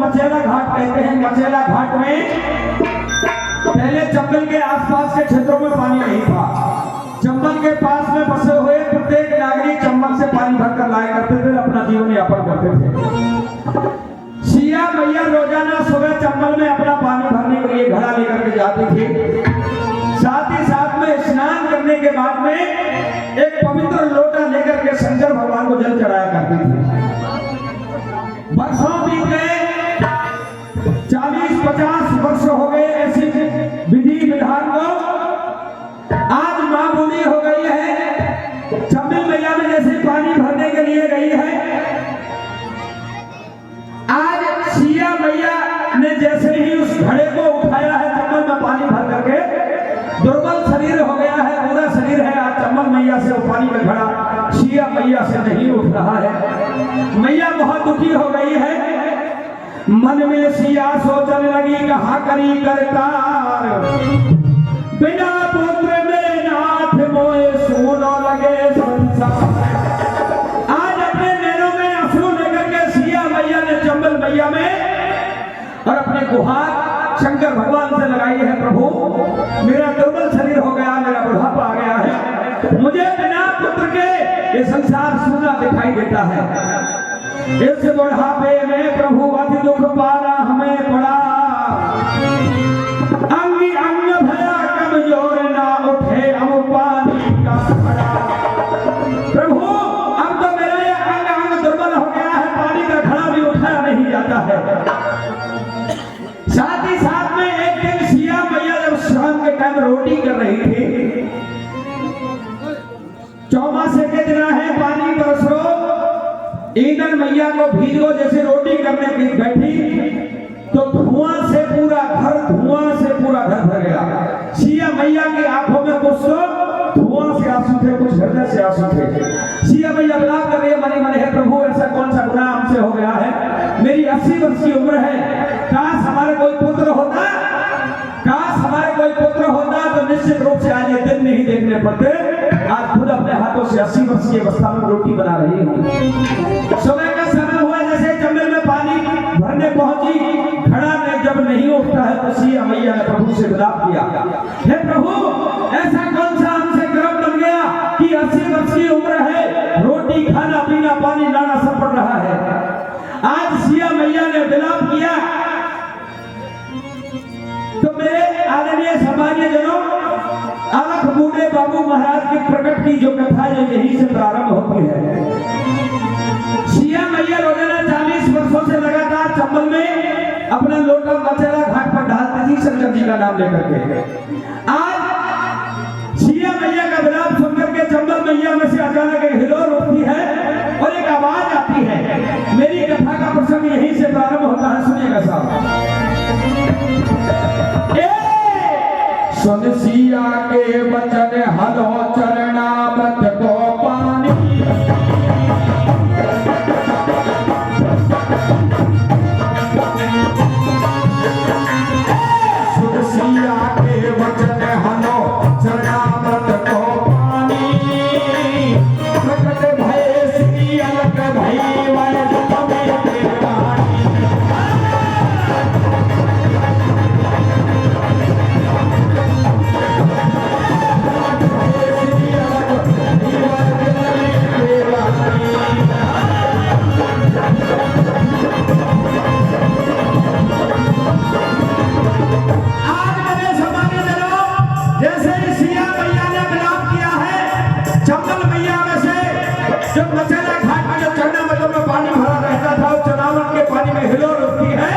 मचेला घाट कहते हैं। मचेला घाट में पहले चंबल के आसपास के क्षेत्रों में पानी नहीं था। चंबल के पास में बसे हुए प्रत्येक नागरिक चंबल से पानी भरकर लाया करते थे, अपना जीवन यापन करते थे। सिया मैया रोजाना सुबह चंबल में अपना पानी भरने के लिए घड़ा लेकर के जाती थी। साथ ही साथ में स्नान करने के बाद में एक पवित्र लोटा लेकर के शंकर भगवान को जल चढ़ाया करती थी। वर्षों बीत गए, 40-50 वर्ष हो गए ऐसी विधि विधान को। आज मां बूढ़ी हो गई है, चंबल मैया में जैसे पानी भरने के लिए गई है। आज सिया मैया ने जैसे ही उस घड़े को उठाया है चंबल में पानी भर करके, दुर्बल शरीर हो गया है, पूरा शरीर है। आज चंबल मैया से वो पानी का घड़ा सिया मैया से नहीं उठ रहा है। मैया बहुत दुखी हो गई है। मन में सिया सोचने लगी, कहा करी करतार, बिना पुत्र में नाथ मोए सोना लगे संसार। आज अपने नैनों में आंसू लेकर के सिया मैया ने चंबल मैया में और अपने गुहार शंकर भगवान से लगाई है, प्रभु मेरा दुर्बल शरीर हो गया, मेरा बुढ़ापा आ गया है, मुझे बिना पुत्र के ये संसार सूना दिखाई देता है। इस बुढ़ापे में प्रभु अति दुख पाना हमें पड़ा, अंग अंग भया कमजोर ना उठे अब पानी का घड़ा। प्रभु अब तो मेरा ये अंग अंग दुर्बल हो गया है, पानी का घड़ा भी उठाया नहीं जाता है। साथ ही साथ में एक दिन सिया मैया जब शाम के टाइम रोटी कर रही थी, चौमासे के दिन है, पानी बरसो, ईंधन मैया को भीगो जैसे रोटी करने की बैठी तो धुआं से पूरा घर भर गया। सिया मैया की आंखों में कुछ तो धुआं से आंसू थे, कुछ हृदय से आंसू थे। सिया मैया विलाप कर रही है, मने मने, हे प्रभु ऐसा कौन सा गुनाह हमसे हो गया है, मेरी 80 वर्ष की उम्र है, काश हमारे कोई पुत्र होता, काश हमारे कोई पुत्र होता तो निश्चित रूप से आज ये दिन नहीं देखने पड़ते। आज खुद अपने हाथों से 80 वर्ष की अवस्था में रोटी बना रही हूँ। सुबह का समय हुआ, जैसे चंबल में पानी भरने पहुंची, घड़ा में जब नहीं उठता है तो सिया मैया ने प्रभु से विलाप किया, हे प्रभु ऐसा कौन सा हमसे कर्म बन गया कि 80 वर्ष की उम्र है, रोटी खाना पीना पानी लाना सब पड़ रहा है। आज सिया मैया ने विलाप किया तो मेरे आदरणीय सामान्य जनों, अलख बूढ़े बाबू महाराज की प्रकट की जो कथा जो यहीं से प्रारंभ होती है। सिया मैया रोजाना 40 वर्षों से लगातार चंबल में अपना लोटा मचेला घाट पर डालती थी शंकर जी का नाम लेकर के। आज सिया मैया का विलाप सुनकर के चंबल मैया में से अचानक एक हिलोर उठती है और एक आवाज आती है। मेरी कथा का प्रसंग यहीं से प्रारंभ होता है, सुनिएगा साहब। सुन सिया के वचन हलो चरणामृत को पानी, सुन सिया के वचन हलो चरणामृत को पानी, प्रकट भय श्री अलग भई वै तुम्हें देवानी। जब मचेला घाट में जब चढ़ना मतलब में पानी भरा रहता था, उस चनावट के पानी में हिलोर उठती है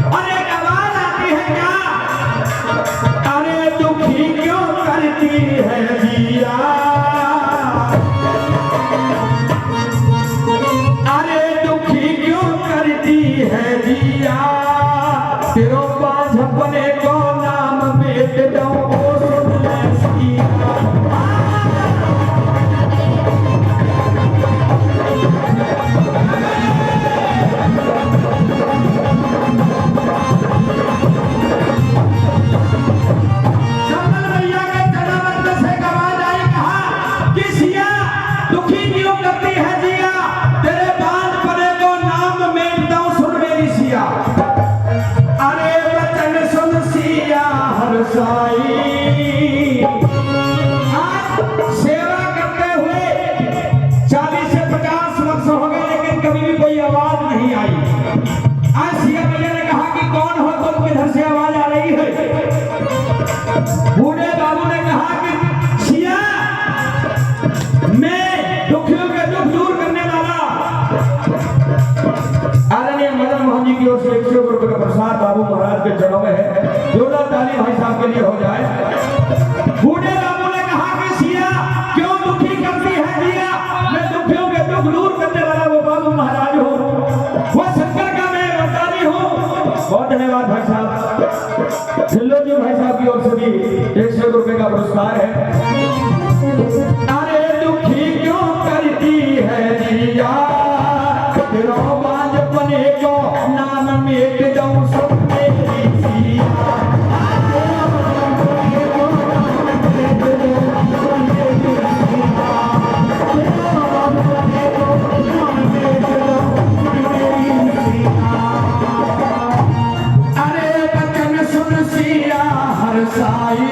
और एक आवाज आती है, क्या अरे दुखी क्यों करती है जिया, अरे दुखी क्यों करती है जिया, तेरो पास अपने को नाम बेच दो ओ सुन ले सिया। दुखी क्यों करती है जिया, तेरे बाल पने को नाम में दो सुन मेरी सिया मैया ने कहा कि कौन हो तुम, किधर से आवाज आ रही है? बूढ़े बाबू ने कहा कि सिया, मैं दुखियों के दुख दूर करने वाला आदरणीय मदन मोहन जी की ओर से 100 रुपए का प्रसाद बाबू महाराज के चरणों में है। जोरदार ताली भाई साहब के लिए हो जाए। बूढ़े बाबू ने कहा कि सिया क्यों दुखी करती है जिया, मैं दुखियों के दुख दूर करने वाला वो बाबू महाराज हूँ, वो शंकर का मैं अवतारी हूँ। बहुत धन्यवाद भाई साहब। झिल्लो जी भाई साहब की ओर से भी 100 रुपए का पुरस्कार है। अरे दुखी क्यों करती है जिया, बने को नाम मेट जाऊं सब मेरी सिया। अरे बचन सुन सिया हर साई।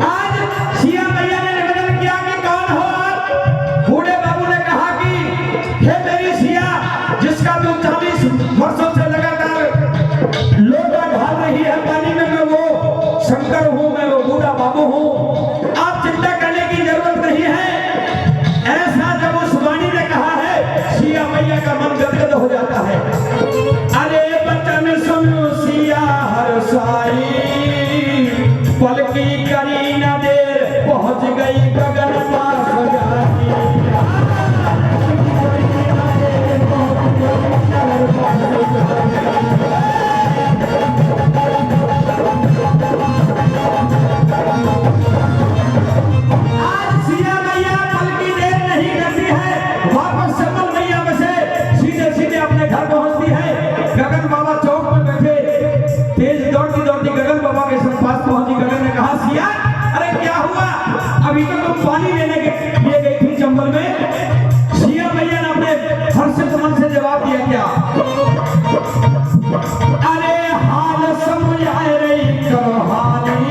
आज सिया मैया ने निवेदन किया कि कौन हो? बूढ़े बाबू ने कहा कि हे मेरी सिया, जिसका तू 40 वर्षों से लगातार लोटा ढाल रही है पानी में, मैं वो शंकर हूँ, मैं वो बूढ़ा बाबू हूँ। आप चिंता करने की जरूरत नहीं है। ऐसा जब उस वाणी ने कहा है, सिया मैया का मन गदगद हो जाता है। अरे बचन सुनो सिया हर साई, पल की करी न देर पहुंच गई गगन पास अभी तो तुम पानी लेने लिए गई थी चंबल में। सिया मैया ने अपने हर्षित मन से जवाब दिया क्या? अरे हाल समझ आए रही करहानी।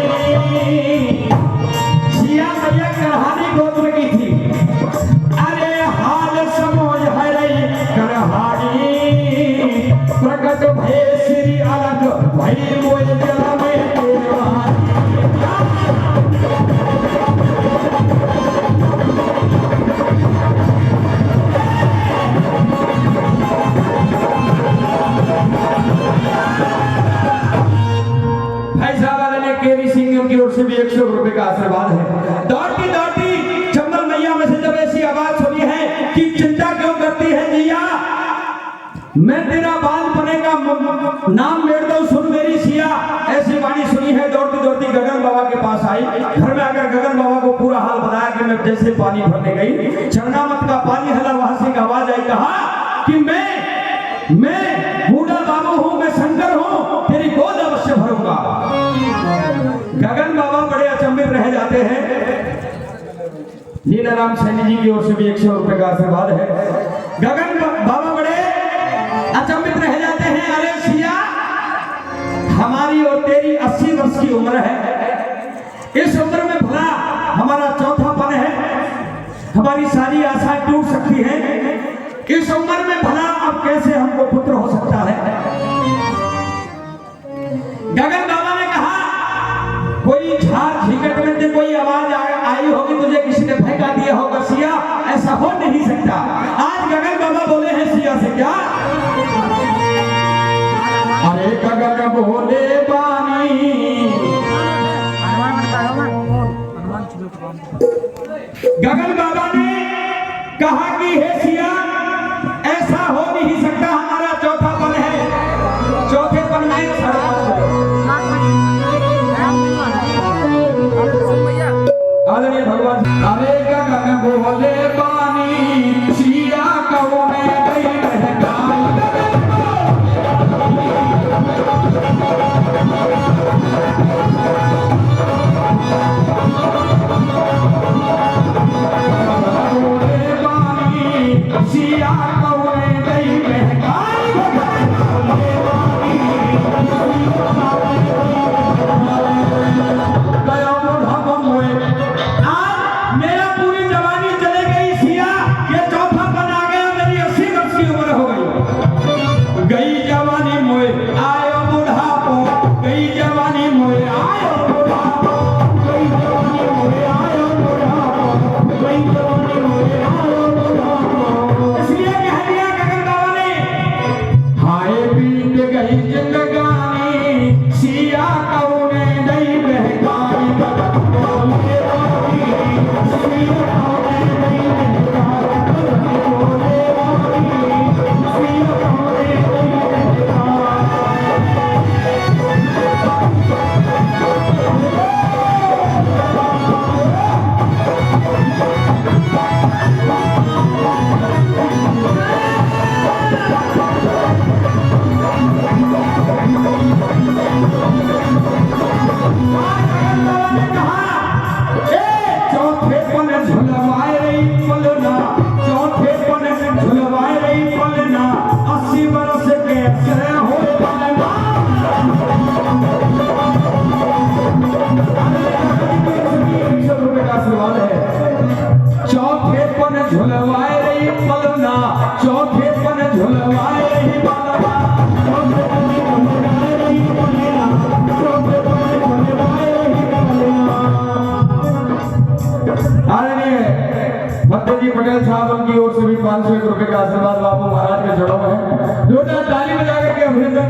सिया मैया करहानी गोत्र की थी। अरे हाल समझ आए रही करहानी, प्रकट भय श्री अलग भई मोल जल में देवानी। की ओर से भी 100 रुपए का आशीर्वाद है। दौड़ती दौड़ती चंबल मैया में से जब ऐसी आवाज सुनी है कि चिंता क्यों करती है जिया, मैं तेरा बालपने का नाम मेड़ दूं, सुन मेरी सिया। ऐसी वाणी सुनी है, दौड़ती दौड़ती गगन बाबा के पास आई। घर में आकर गगन बाबा को पूरा हाल बताया कि मैं जैसे पानी भरने गई, चरणामत का पानी हला, वहां से आवाज आई, कहा कि मैं बूढ़ा बाबू हूं, मैं शंकर हूं, तेरी गोद अवश्य भरूंगा। गगन बाबा बड़े अचंभित रह जाते हैं। नीनाराम सैनी जी की ओर से भी 100 रुपए का आशीर्वाद है। गगन बाबा बड़े अचंभित रह जाते हैं। अरे सिया, हमारी और तेरी 80 वर्ष की उम्र है। इस उम्र में भला हमारा चौथापन है, हमारी सारी आशाएं टूट सकती हैं। इस उम्र में भला अब कैसे हमको पुत्र हो सकता है? गगन बाबा ने कहा, कोई झाड़ झीकट में से कोई आवाज आई होगी, तुझे किसी ने फेंका दिया होगा सिया, ऐसा हो नहीं सकता। आज गगन बाबा बोले हैं सिया से क्या? अरे गगन बोले बानी, गगन बाबा ने कहा कि हे सिया, ऐसा हो नहीं सकता, हमारा चौथापन है, चौथेपन में आदरणीय भगवान। अरे गगन बोले बानी, सिया कहो में गई महकाई। बोले बानी सिया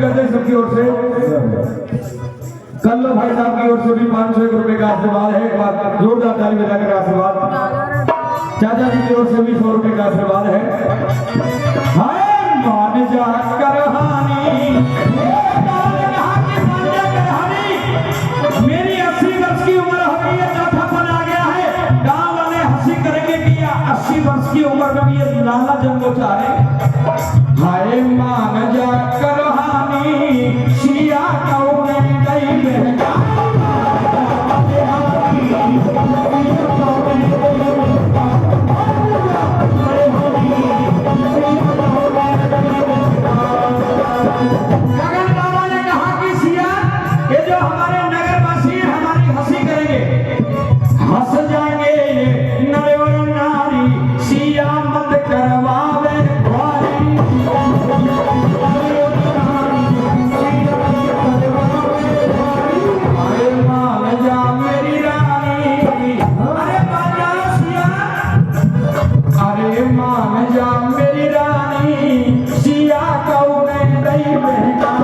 कर दे सबकी ओर से। कल्लो भाई साहब की ओर से भी 501 रुपए का आशीर्वाद है। एक बार जोरदार ताली बजाकर आशीर्वाद। चाचा जी की ओर से भी 100 रुपए का आशीर्वाद है। हाय मान जा करहानी, मेरी 80 वर्ष की उम्र हो गई है, चौथापन आ गया है। गांव वाले हंसी करेंगे कि 80 वर्ष की उम्र में भी ये लाला जन्म चाहे। हाय मान जा करहानी, सिया कौने गई बहना। गगन बाबा ने कहा कि सिया, ये जो हमारे नगरवासी हैं हमारी हंसी करेंगे, हंस जाएंगे नर और नारी, सिया मत करवावे भारी। अरे मान जा मेरी रानी, अरे मान जा सिया, अरे मान जा मेरी रानी, सिया कौने गई बहना।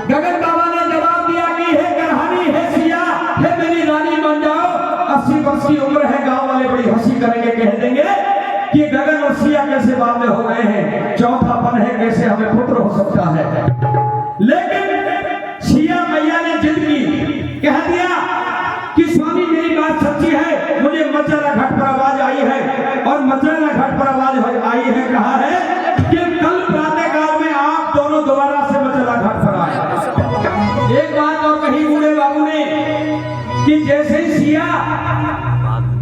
गगन बाबा ने जवाब दिया कि हे करहानी, हे सिया, हे मेरी रानी मान जाओ। 80 वर्ष की उम्र है, गांव वाले बड़ी हंसी करेंगे, कह देंगे कि गगन और सिया कैसे बावले हो गए हैं, चौथापन है, कैसे हमें पुत्र हो सकता है। लेकिन सिया मैया ने जिद की, कह दिया कि स्वामी मेरी बात सच्ची है, मुझे मचला घाट पर आवाज आई है। और मचला घाट पर आवाज आई है, कहा है कि कल प्रातःकाल में आप दोनों दोबारा से मचला घाट पर आए। एक बात और कही बूढ़े बाबू ने कि जैसे ही सिया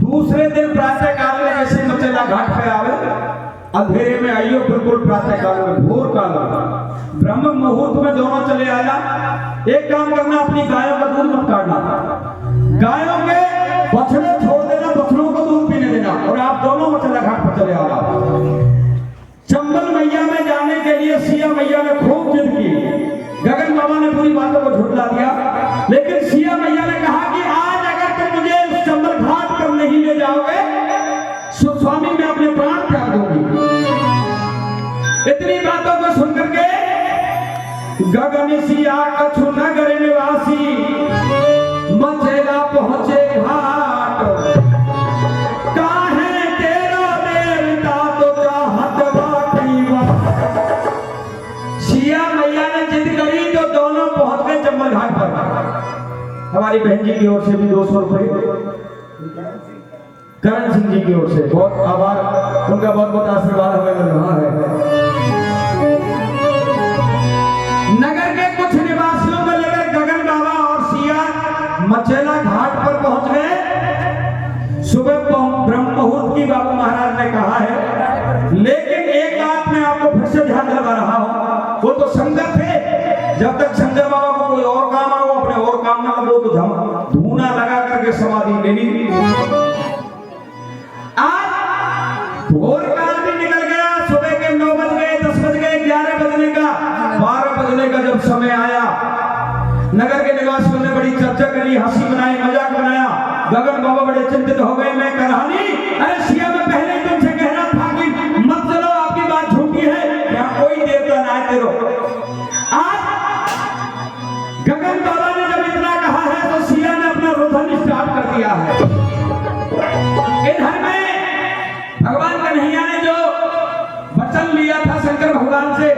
दूसरे दिन प्रातःकाल में जैसे मचला घाट पे आवे, अंधेरे में आइयो, बिल्कुल प्रातःकाल में भोर काल ब्रह्म मुहूर्त में दोनों चले आया। एक काम करना, अपनी गायों का दूध मत काटना, गायों के बछड़े छोड़ देना, बछड़ों को दूध पीने देना, और आप दोनों मचला घाट पर चले आना। चंबल मैया में जाने के लिए सिया मैया ने खूब जिद की। गगन बाबा ने पूरी बातों को झुठला दिया, लेकिन सिया मैया ने कहा कि आज अगर तुम मुझे उस चंबल घाट पर नहीं ले जाओगे, तो स्वामी मैं अपने प्राण त्याग दूंगी। इतनी बातों को सुनकर के गगन सिया कछु नगर निवासी, मचेला पहुंचे घाट। काहे तेरा देवता तो चाहत बाटी बात। सिया मैया ने जिद करी तो दोनों पहुंच गए चंबल घाट पर। हमारी बहन जी की ओर से भी 200 रुपए, करण सिंह जी की ओर से बहुत आभार, उनका बहुत बहुत आशीर्वाद हमें मिल रहा है। नगर के कुछ निवासियों को लेकर गगन बाबा और सिया मचेला घाट पर पहुंच गए। सुबह ब्रह्म मुहूर्त की बाबू महाराज ने कहा है, लेकिन एक बात मैं आपको फिर से ध्यान दिला रहा हूं, वो तो शंकर थे, जब तक शंकर बाबा को कोई और काम आओ, अपने और काम ना लगो तो धूना लगा करके समाधि ले ली। आज भोर काल भी निकल गया, सुबह के 9 बज गए, 10 बज गए, 11 बजने का, 12 बजने का जब समय आया, नगर के निवासियों ने बड़ी चर्चा करी, हंसी बनाई, मजाक बनाया। गगन बाबा बड़े चिंतित हो गए। मैं करहानी, अरे सिया मैं पहले ही तुमसे कह रहा था कि मत चलो, आपकी बात झूठी है, यहाँ कोई देवता ना आए तेरो। आज गगन बाबा ने जब इतना कहा है तो सिया ने अपना रुदन स्टार्ट कर दिया है। इधर में भगवान कन्हैया ने जो वचन लिया था शंकर भगवान से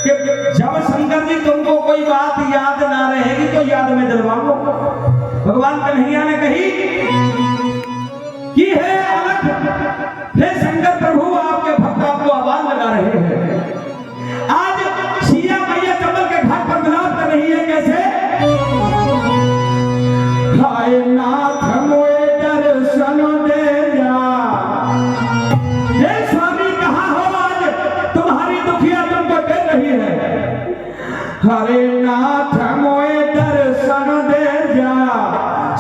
कि जब शंकर जी तुमको कोई बात याद ना रहेगी तो याद में दिलवाओ, भगवान कन्हैया ने कही कि हे अलख, हे शंकर प्रभु, आपके भक्त आपको आवाज लगा रहे हैं। आज सिया मैया चंबल के घाट पर विलाप कर रही है, कैसे? हाय नाथ मोए दर्शन दे जा। हे स्वामी कहाँ हो, आज तुम्हारी दुखिया तुमको दे रही है। हरे नाथ मोए दर्शन दे जा,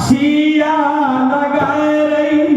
सिया लगाए रही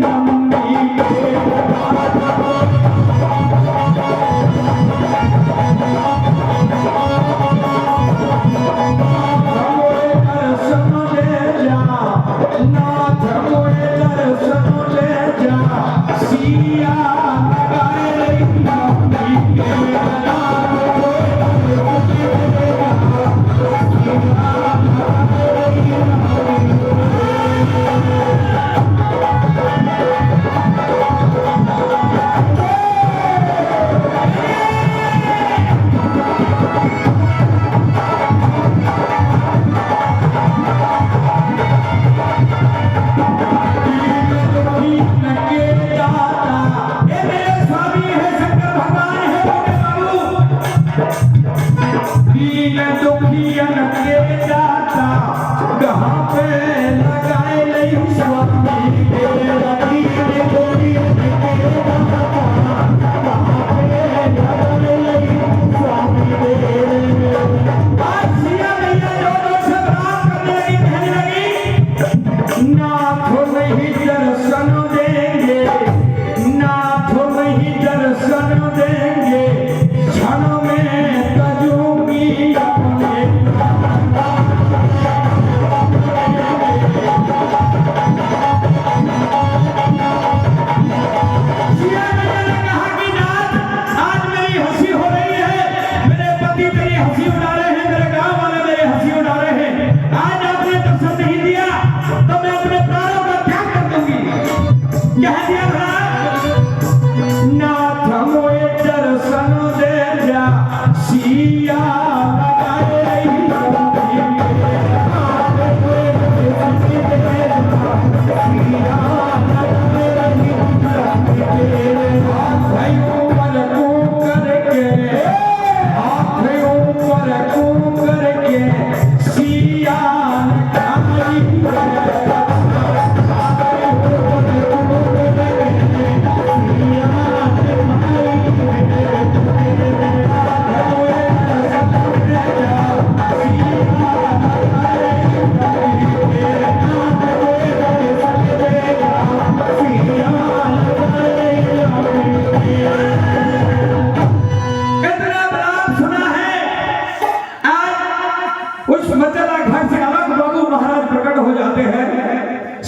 कह दिया नाथ मोए दर्शन दे जा सिया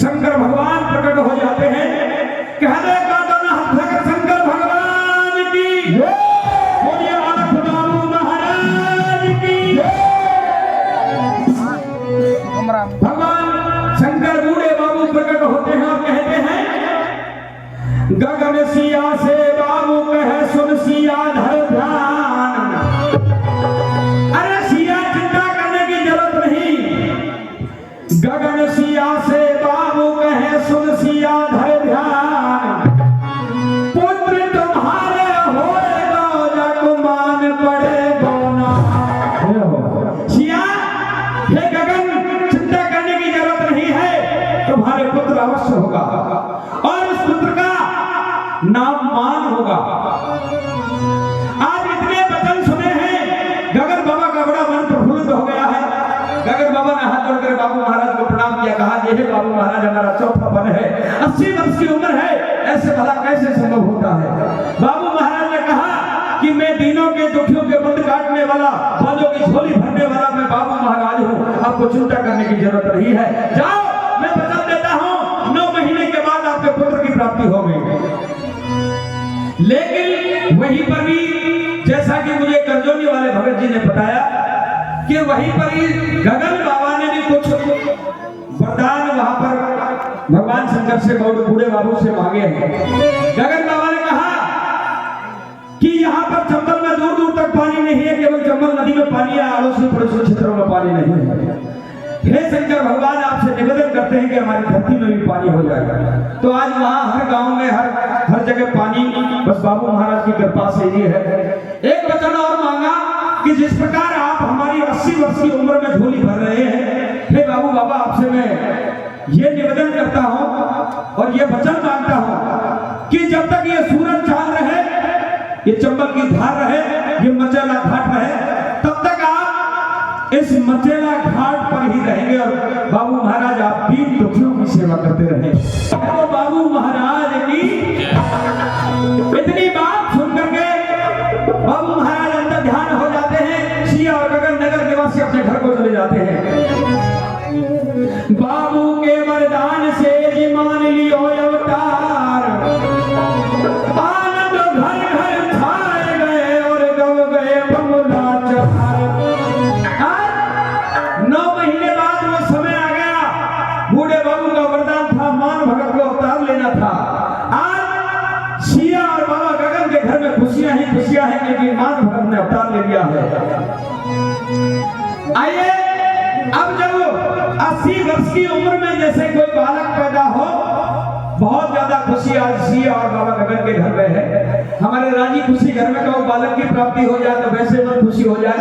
शंकर भगवान प्रकट हो जाते हैं। कहने का दोनों हाथ शंकर भगवान की बोलिए आलख बाबू महाराज की। भगवान शंकर बूढ़े बाबू प्रकट होते हैं और कहते हैं गगन सिया से बाबू कहे सुन सिया धर ध्यान। अरे सिया चिंता करने की जरूरत नहीं, गगन सिया से सुन सिया धर ध्यान। पुत्र तुम्हारे होएगा जग मान पड़ेगा ना। सिया हे गगन चिंता करने की जरूरत नहीं है, तुम्हारे पुत्र अवश्य होगा और इस पुत्र का नाम मान होगा। आज इतने वचन सुने हैं, गगन बाबा का बड़ा मन प्रफुल्लित हो गया है। गगन बाबा ने हाथ जोड़कर बाबू महाराज को प्रणाम किया, कहा ये बाबू महाराज हमारा चौथा पन है, 80 वर्ष की उम्र है, ऐसे भला कैसे संभव होता है। बाबू महाराज ने कहा कि मैं दीनों के दुखियों के बंद काटने वाला, बालों की झोली भरने वाला मैं बाबू महाराज हूँ, आपको चिंता करने की जरूरत नहीं है। जाओ मैं वचन देता हूँ 9 महीने के बाद आपके पुत्र की प्राप्ति होगी। लेकिन वहीं पर भी जैसा कि मुझे करजोनी वाले भगत जी ने बताया कि वहीं पर ही गगन बाबा ने भी कुछ वरदान वहां पर भगवान शंकर से बूढ़े बाबू से मांगे हैं। गगन बाबा ने कहा कि यहाँ पर चंबल में दूर दूर तक पानी नहीं है, केवल चंबल नदी में पानी है, आड़ोसी पड़ोसी क्षेत्रों में पानी नहीं है। हे शंकर भगवान आपसे निवेदन करते हैं कि हमारी धरती में भी पानी हो जाएगा। तो आज वहाँ हर गांव में हर जगह पानी बस बाबू महाराज की कृपा से ही है। एक वचन और मांगा कि जिस प्रकार आप हमारी 80 वर्ष की उम्र में झोली भर रहे हैं, हे बाबू बाबा आपसे मैं ये निवेदन करता हूँ और ये वचन मांगता हूँ कि जब तक ये सूरज चांद रहे, ये चंबल की धार रहे, ये मचेला घाट रहे, तब तक आप इस मचेला घाट पर ही रहेंगे और बाबू महाराज आप दीन दुखियों की सेवा करते रहे। तो बाबू महाराज की इतनी बात सुन करके बाबू महाराज अंदर ध्यान हो जाते हैं। सिया और गगन नगर निवासी अपने घर को चले जाते हैं। बाबू के वरदान से जी मान लियो अवतार, आनंद घर घर छाए गए और गव गए बंगला चढ़ार। 9 महीने बाद वो समय आ गया, बूढ़े बाबू का वरदान था मान भगत को अवतार लेना था। आज सिया और बाबा गगन के घर में खुशियां ही खुशियां हैं क्योंकि मान भगत ने अवतार ले लिया है। आइए अब जब 80 वर्ष की उम्र में जैसे कोई बालक पैदा हो, बहुत ज्यादा खुशी आज सिया और बाबा गगन के घर में है। हमारे राजी खुशी घर में कोई बालक की प्राप्ति हो जाए तो वैसे मन खुशी हो जाए।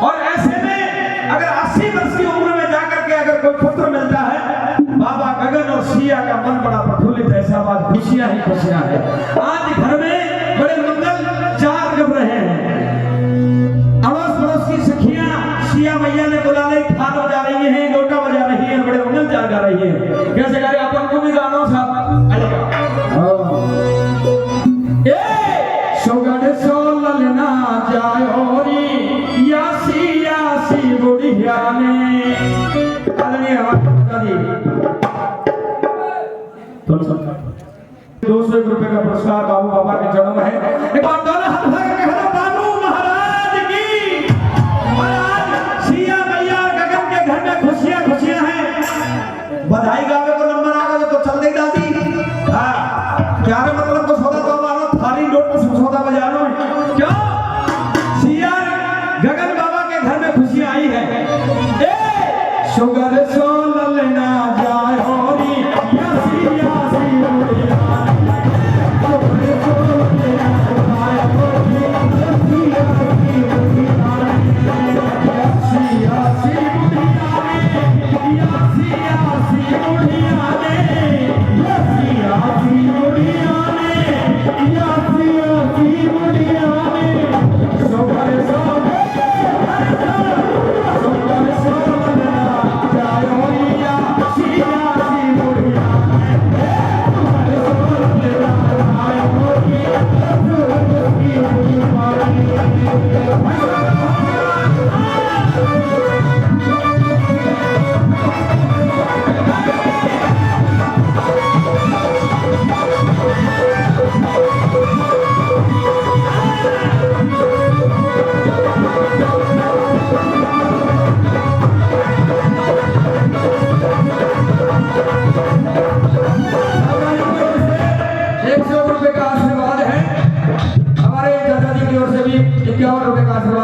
और ऐसे में अगर 80 वर्ष की उम्र में जाकर के अगर कोई पुत्र मिलता है, बाबा गगन और सिया का मन बड़ा प्रफुल्लित है। ऐसा बात खुशियां ही खुशियां है। आज घर में बड़े मंगल चार जब रहे हैं। अड़ोस पड़ोस की सखियां सिया मैया ने बुला ली, थाल बजा रही है, लोटा बजा रही है, बड़े मंगल चार गा रही है। कैसे गा रही अपन को भी गाना साहब सोगड़ सोलल ना जायोरी या सिया सी बुढ़िया ने। आदरणीय हमारे जी 200 रुपए का पुरस्कार बाबू बाबा के जन्म है। एक बार दोनों हाथ उठा के कहो बाबू महाराज की। और आज सिया मैया गगन के घर में खुशियां खुशियां हैं। बधाई गावे को नंबर आ गया तो चल दे दादी। हाँ शुगर सो ललना जाए होरी यासी यासी मुड़िया शुगर सो ललना जाए होरी यासी यासी मुड़िया यासी यासी मुड़िया यासी यासी मुड़िया यासी यासी मुड़िया यासी यासी मुड़िया शुगर सो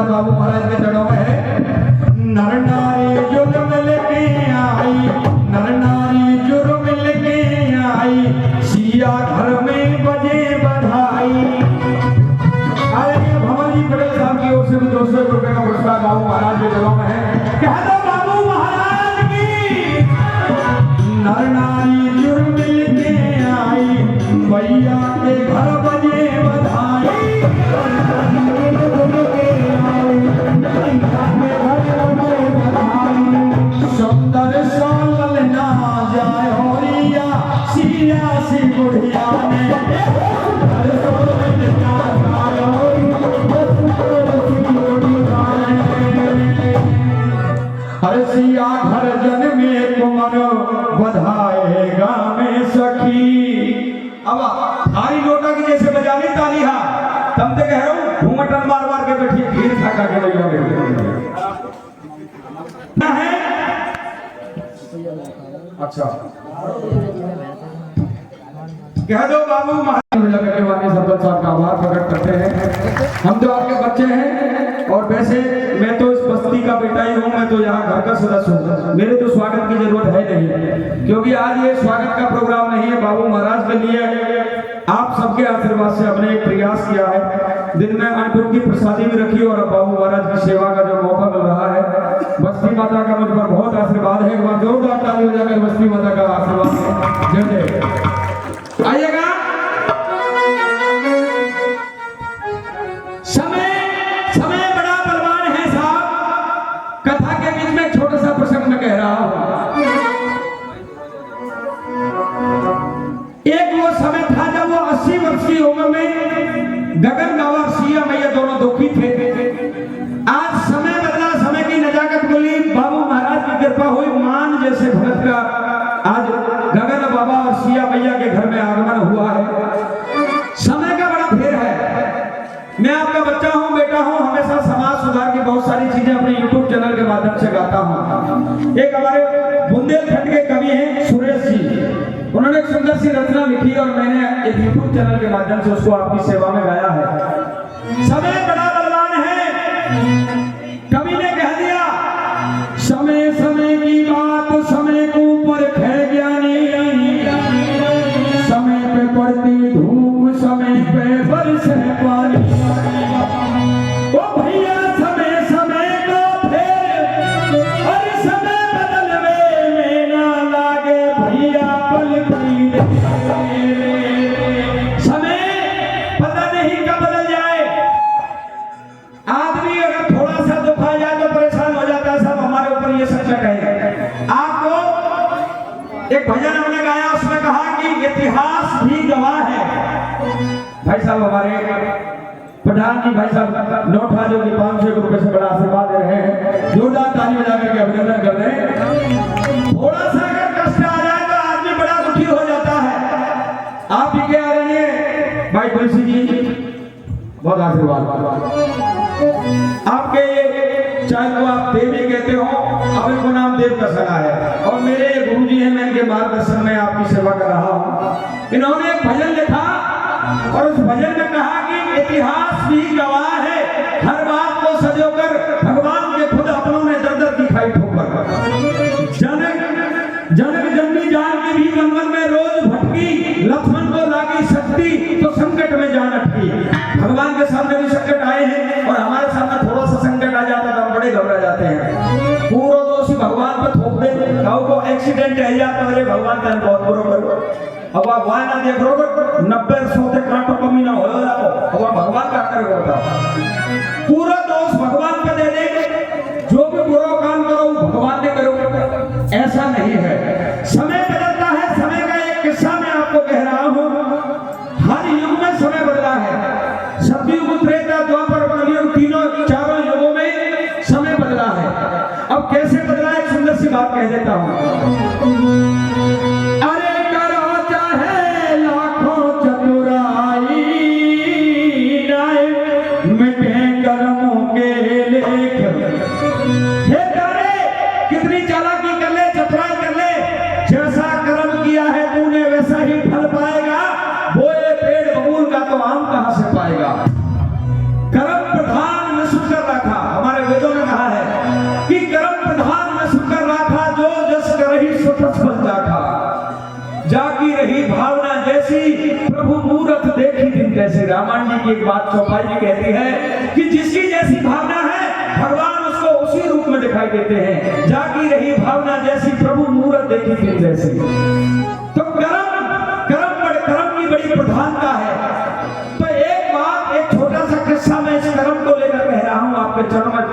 बाबू महाराज के चरणों में है। नर नारी जुर्म लेके आई, नर नारी जुर्म लेके आई, सिया घर में बजे बधाई। अरे ये भवन जी पटेल साहब की ओर से भी 200 रुपए का पुरस्कार बाबू महाराज के चरणों में है। कह दो बाबू महाराज की। नर नारी जुर्म लेके आई, भैया के घर बजे बधाई। सुंदर सोल ना जाए होरिया सिया सी बुढ़िया ने हर सिया घर जन में कुमर बधाएगा में सखी। अब थारी लोटा की जैसे बजानी ताली हा तब तक कह रहा हूँ घूंघटन मार मार के बैठी खीर खा खा के भैया है। अच्छा कह दो बाबू महाराज करने वाले सरपंच साहब का आभार प्रकट करते हैं। हम तो आपके बच्चे हैं और वैसे मैं तो इस बस्ती का बेटा ही हूँ, मैं तो यहाँ घर का सदस्य हूँ, मेरे तो स्वागत की जरूरत है नहीं, क्योंकि आज ये स्वागत का प्रोग्राम नहीं है, बाबू महाराज के लिए आप सबके आशीर्वाद से हमने एक प्रयास किया है। दिन में अन्नकूट की प्रसादी भी रखी और अब बाबू महाराज की सेवा का जो मौका मिल रहा है, बस्ती माता का मुझ पर बहुत आशीर्वाद है। एक बार जोरदार ताली बजाकर बस्ती माता का आशीर्वाद जय जय। आइएगा समय समय बड़ा बलवान है साहब। कथा के बीच में छोटा सा प्रसंग में कह रहा हूं। एक वो समय था जब वो 80 वर्ष की उम्र में गगन गावर सिया मैया दोनों दुखी थे। आज समय बदला, समय की नजाकत बोली, बाबू महाराज की कृपा हुई, मान जैसे भगत का आज गगन बाबा और सिया मैया के घर में आगमन हुआ है। समय का बड़ा फेर है। मैं आपका बच्चा हूं, बेटा हूं, हमेशा समाज सुधार की बहुत सारी चीजें अपने YouTube चैनल के माध्यम से गाता हूं। एक हमारे बुंदेलखंड के कवि हैं सुरेश जी, उन्होंने एक सुंदर सी रचना लिखी और मैंने एक YouTube चैनल के माध्यम से उसको आपकी सेवा में गाया है। समय बड़ा बलवान है। कवि ने कह दिया समय समय की बात समय को परखे ज्ञानी, समय पे पड़ती धूप समय पे बरसे पानी। ओ भैया समय समय को फेर और समय बदलवे में ना लागे भैया पल की। समय पता नहीं कब बदल जाए। आदमी अगर थोड़ा सा दुख आ जाए तो परेशान हो जाता है। सब हमारे ऊपर ये संकट है। आपको एक भजन हमने गाया, उसमें कहा कि इतिहास भी गवाह है। भाई साहब हमारे प्रधान जी भाई साहब नोटा जो कि 500 रुपए से बड़ा आशीर्वाद दे रहे हैं, जोरदार ताली बजा करके अभिनंदन कर रहे हैं। थोड़ा सा अगर कष्ट आ जाए तो आदमी बड़ा दुखी हो जाता है। आप ही के आदरणीय भाई तुलसी जी बहुत आशीर्वाद। आपके चाहे तो आप देवी कहते हो, अब इनको नाम देव का सगा है और मेरे गुरु जी हैं, मैं इनके मार्गदर्शन में आपकी सेवा कर रहा हूँ। इन्होंने एक भजन लिखा और उस भजन में कहा कि इतिहास भी गवाह है, हर बात को सजोकर भगवान के खुद अपनों ने दर दर दिखाई ठोकर। दिन टह जाता अरे भगवान का बहुत बुरो करो। अब आप वहां ना देख रहे हो 90-100 से कांटों कमी ना हो जाओ। अब आप भगवान का करोगे बताओ। पूरा दोष भगवान पे दे देंगे। जो भी बुरा काम करो भगवान ने करोगे, ऐसा नहीं है। समय बदलता है। समय का एक किस्सा मैं आपको कह रहा हूं। हर युग में समय बदला है। सतयुग, त्रेता, द्वापर, कलयुग, तीनों चारों युगों में समय बदला है। अब कैसे बदला है, एक सुंदर सी बात कह देता हूं। अरे करो चाहे लाखों चतुराई, मिटे कर्मों के लेख। हे तारे, कितनी चालाकी कर ले, चतुराई कर ले, जैसा कर्म किया है तूने वैसा ही फल पाएगा। बोए पेड़ बबूल का तो आम कहां से पाएगा। कर्म प्रधान में सुकर रखा, हमारे वेदों में कहा है कि कर्म प्रधान में सुकर रखा, जो जस करही सो तस बन जाखा। जागी रही भावना जैसी, प्रभु मूरत देखी दिन कैसे। रामायण जी की एक बात चौपाई जी कहती है कि जिसकी जैसी भावना है भगवान उसको उसी रूप में दिखाई देते हैं। जागी रही भावना जैसी, प्रभु मूरत देखी दिन जैसी। तो कर्म की बड़ी प्रधानता है। तो एक बात, एक छोटा सा किस्सा मैं इस कर्म को लेकर कह रहा हूं आपके चरणों में।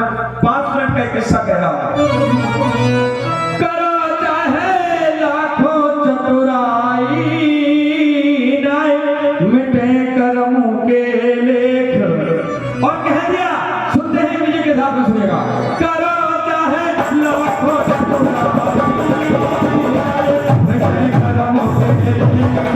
5 मिनट का एक किस्सा कह रहा हूं। करो चाहे लाखों चतुराई, मिटे कर्मों के लेख। और कह दिया, सुनते हैं म्यूजिक के साथ में सुनेगा। करो चाहे लाखों चतुराई, मिटे कर्मों के लेख।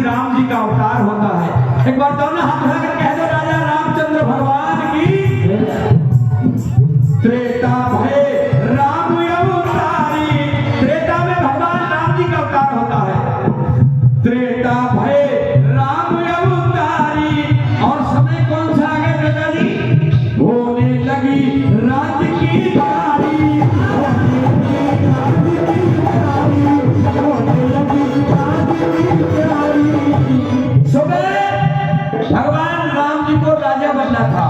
राम जी बदला था।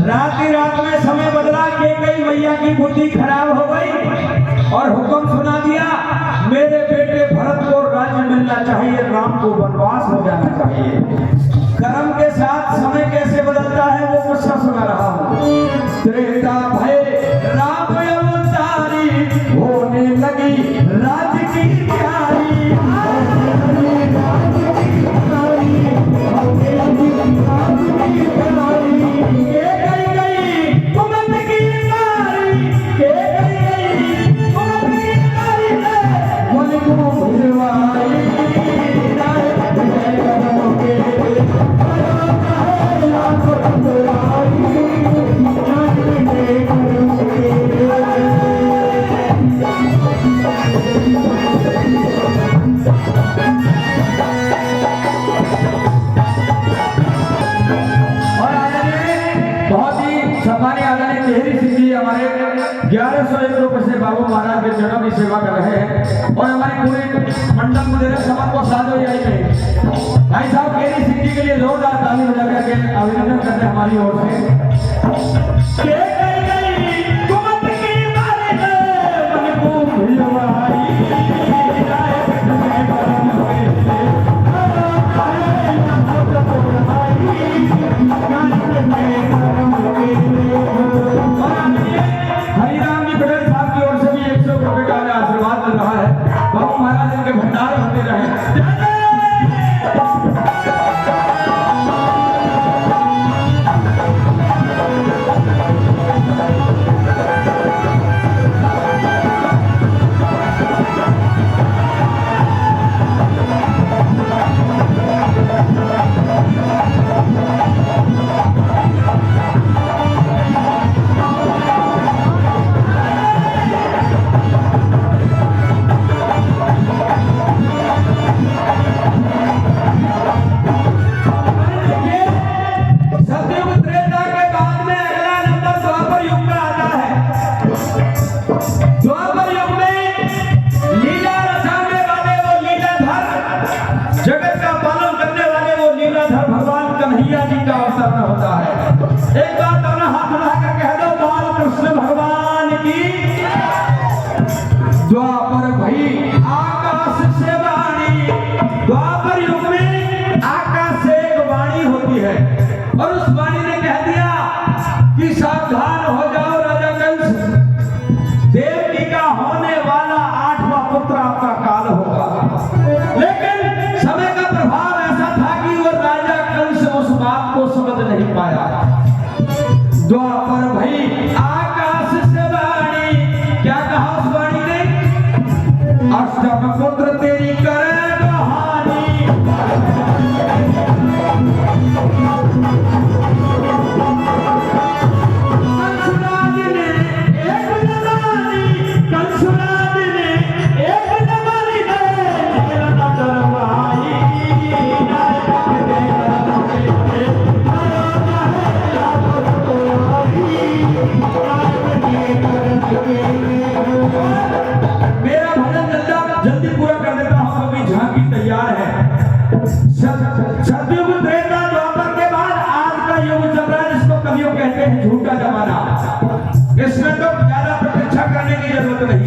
रात ही रात में समय बदला, कैकेयी मैया की बुद्धि खराब हो गई और हुक्म सुना दिया, मेरे बेटे भरत को राज्य मिलना चाहिए, राम को वनवास हो जाना चाहिए। कर्म के साथ समय कैसे बदलता है वो किस्सा सुना रहा हूँ। त्रेता भय राम अवतारी, होने लगी राज्य की तैयारी। हमारे 1101 रुपए से बाबू महाराज के चरणों की सेवा कर रहे हैं और हमारे पूरे मंडल मुदेरक समाज को साथ हो जाएंगे। भाई साहब केरी सिंह जी के लिए जोरदार ताली बजा करके अभिनंदन करते हैं हमारी ओर से। हरिराम जी पटेल साहब की ओर से भी 100 रुपए का आशीर्वाद मिल रहा है। बाबू महाराज इनके भंडार होते रहे। होता है। एक बार दोनों हाथ मिलाकर कह दो, बाल कृष्ण भगवान की। द्वापर भई आकाश से वाणी, द्वापर युग में आकाश से एक वाणी होती है और उस वाणी ने कह दिया कि सावधान हो जाओ राजा कंस, देवकी का होने वाला 8वां पुत्र आपका काल होगा। लेकिन समय का प्रभाव ऐसा था कि वो राजा कंस उस बात को समझ नहीं पाया। द्वापर भई आकाश से वाणी, क्या कहा उस वाणी ने? अष्टम पुत्र तेरी करेगा हानि। कंसराज ने एक नमानी, कंसराज ने एक नमानी दे, तेरा करवाई मेरा भजन जल्दी पूरा कर देता हूं क्योंकि झांकी तैयार है। सतयुग त्रेता द्वापर के बाद आज का युग चल रहा है जिसको कवियों कहते हैं झूठा जमाना। इसमें तो ज्यादा प्रतीक्षा करने की जरूरत नहीं।